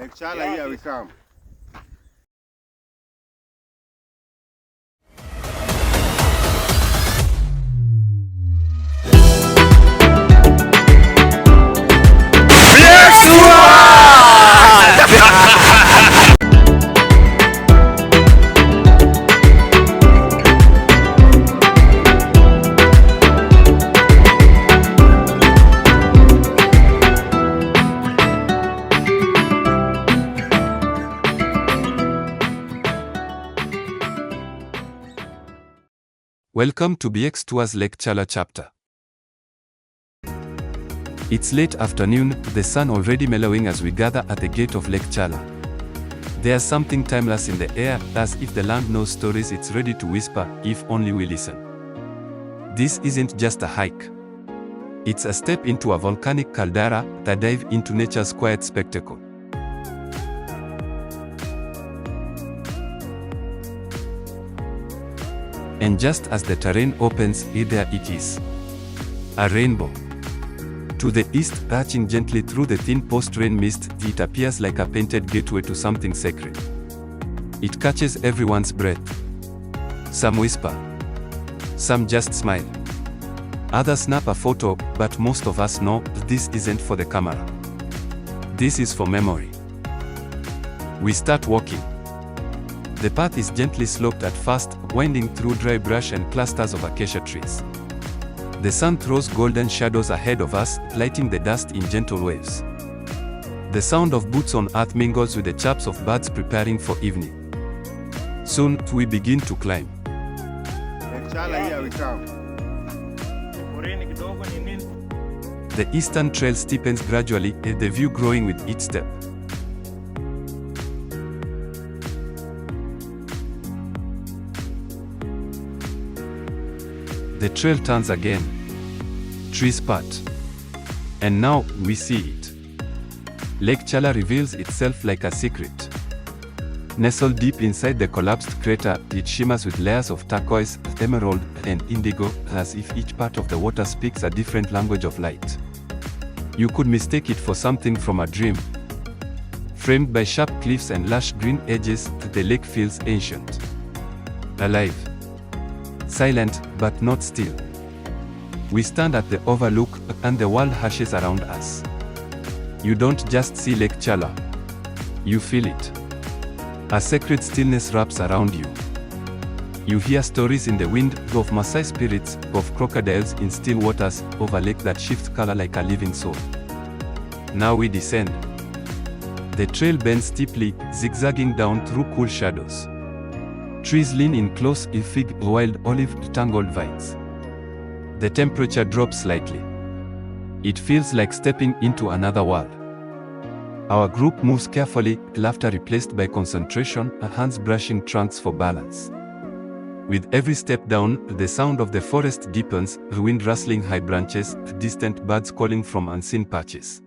Lake Chala, here we come. Welcome to BX Tours Lake Chala chapter. It's late afternoon, the sun already mellowing as we gather at the gate of Lake Chala. There's something timeless in the air, as if the land knows stories it's ready to whisper, if only we listen. This isn't just a hike. It's a step into a volcanic caldera, a dive into nature's quiet spectacle. And just as the terrain opens, there it is. A rainbow. To the east, arching gently through the thin post-rain mist, it appears like a painted gateway to something sacred. It catches everyone's breath. Some whisper. Some just smile. Others snap a photo, but most of us know this isn't for the camera. This is for memory. We start walking. The path is gently sloped at first, winding through dry brush and clusters of acacia trees. The sun throws golden shadows ahead of us, lighting the dust in gentle waves. The sound of boots on earth mingles with the chirps of birds preparing for evening. Soon, we begin to climb. Lake Chala, here we come. The eastern trail steepens gradually, the view growing with each step. The trail turns again. Trees part. And now, we see it. Lake Chala reveals itself like a secret. Nestled deep inside the collapsed crater, it shimmers with layers of turquoise, emerald, and indigo, as if each part of the water speaks a different language of light. You could mistake it for something from a dream. Framed by sharp cliffs and lush green edges, the lake feels ancient. Alive. Silent, but not still. We stand at the overlook, and the world hushes around us. You don't just see Lake Chala. You feel it. A sacred stillness wraps around you. You hear stories in the wind of Maasai spirits, of crocodiles in still waters, of a lake that shifts color like a living soul. Now we descend. The trail bends steeply, zigzagging down through cool shadows. Trees lean in close, fig, wild olive, tangled vines. The temperature drops slightly. It feels like stepping into another world. Our group moves carefully, laughter replaced by concentration, hands brushing trunks for balance. With every step down, the sound of the forest deepens, wind rustling high branches, distant birds calling from unseen patches.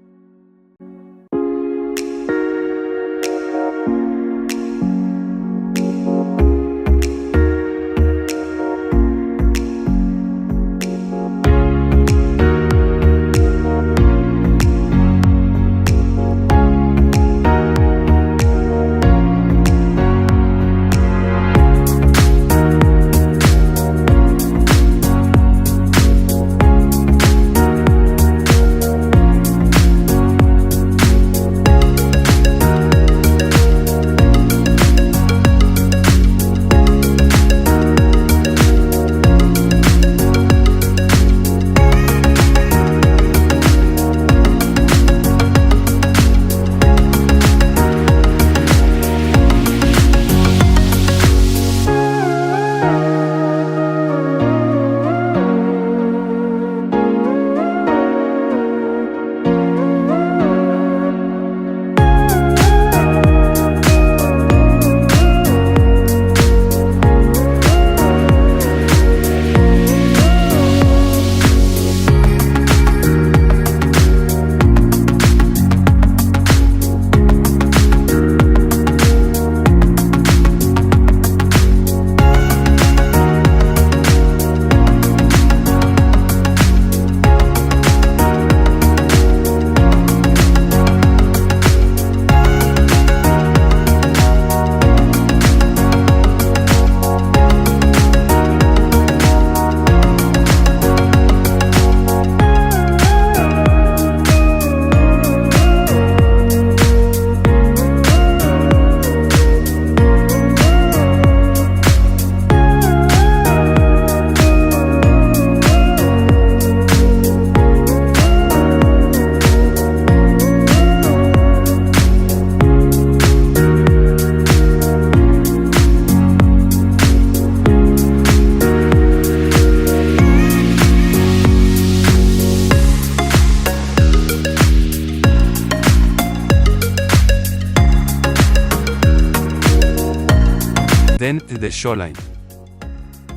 Then the shoreline.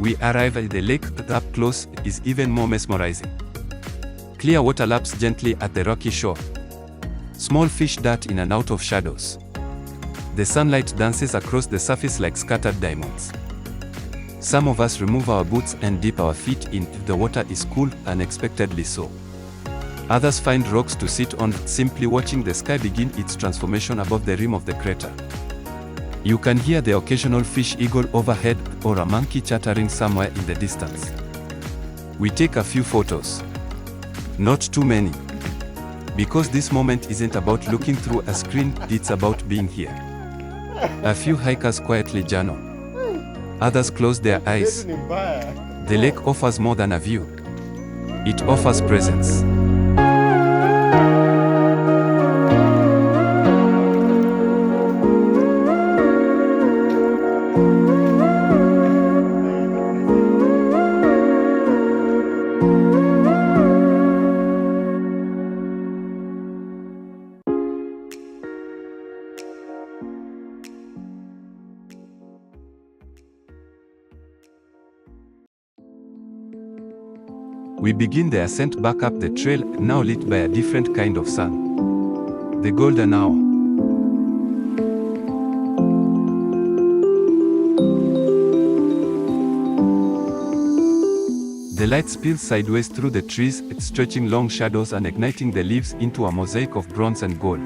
We arrive at the lake. Up close is even more mesmerizing. Clear water laps gently at the rocky shore. Small fish dart in and out of shadows. The sunlight dances across the surface like scattered diamonds. Some of us remove our boots and dip our feet in if the water is cool, unexpectedly so. Others find rocks to sit on, simply watching the sky begin its transformation above the rim of the crater. You can hear the occasional fish eagle overhead or a monkey chattering somewhere in the distance. We take a few photos. Not too many. Because this moment isn't about looking through a screen, it's about being here. A few hikers quietly journal. Others close their eyes. The lake offers more than a view. It offers presence. We begin the ascent back up the trail, now lit by a different kind of sun. The golden hour. The light spills sideways through the trees, stretching long shadows and igniting the leaves into a mosaic of bronze and gold.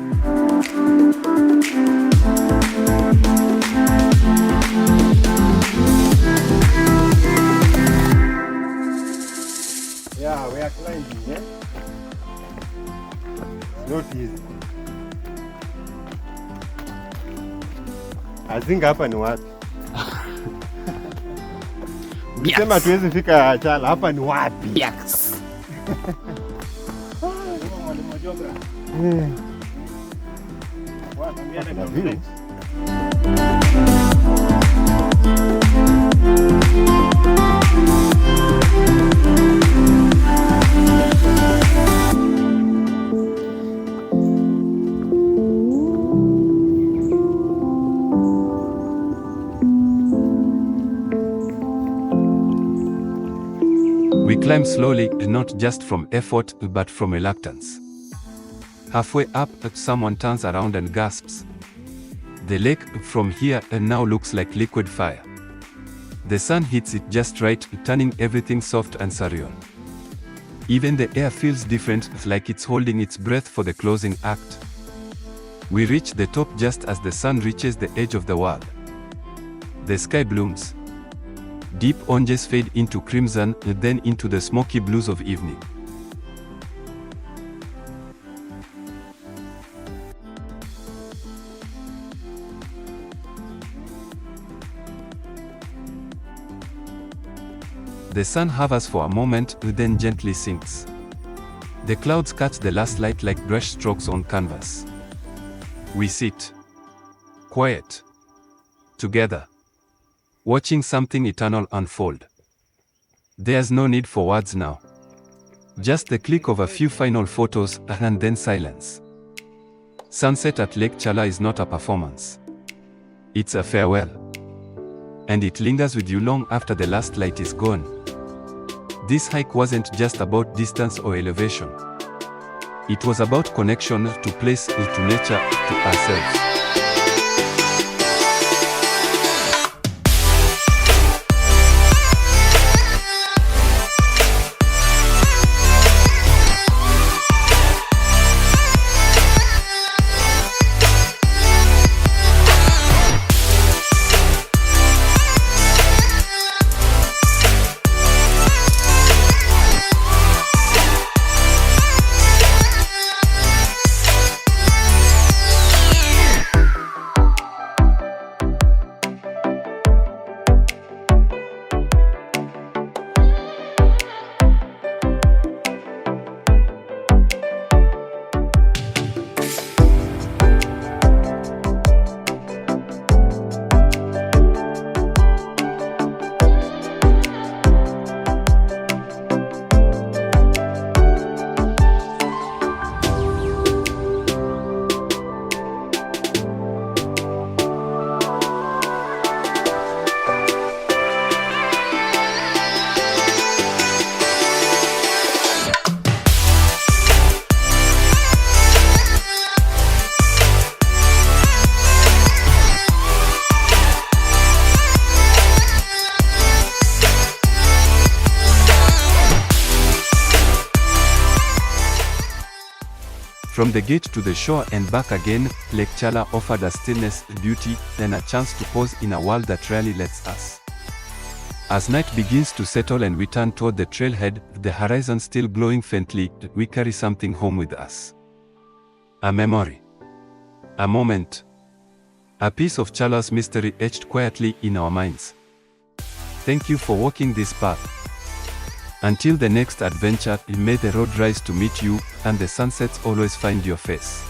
Yeah, we are climbing, yeah? It's not easy. I think hapa ni wapi? Sema tuwezi fika Chala, hapa ni wapi? Yes. We climb slowly, not just from effort, but from reluctance. Halfway up, someone turns around and gasps. The lake, from here, now looks like liquid fire. The sun hits it just right, turning everything soft and surreal. Even the air feels different, like it's holding its breath for the closing act. We reach the top just as the sun reaches the edge of the world. The sky blooms. Deep oranges fade into crimson, then into the smoky blues of evening. The sun hovers for a moment, then gently sinks. The clouds catch the last light like brush strokes on canvas. We sit. Quiet. Together. Watching something eternal unfold. There's no need for words now. Just the click of a few final photos, and then silence. Sunset at Lake Chala is not a performance. It's a farewell. And it lingers with you long after the last light is gone. This hike wasn't just about distance or elevation. It was about connection to place, to nature, to ourselves. From the gate to the shore and back again, Lake Chala offered us stillness, beauty, and a chance to pause in a world that rarely lets us. As night begins to settle and we turn toward the trailhead, the horizon still glowing faintly, we carry something home with us. A memory. A moment. A piece of Chala's mystery etched quietly in our minds. Thank you for walking this path. Until the next adventure, may the road rise to meet you, and the sunsets always find your face.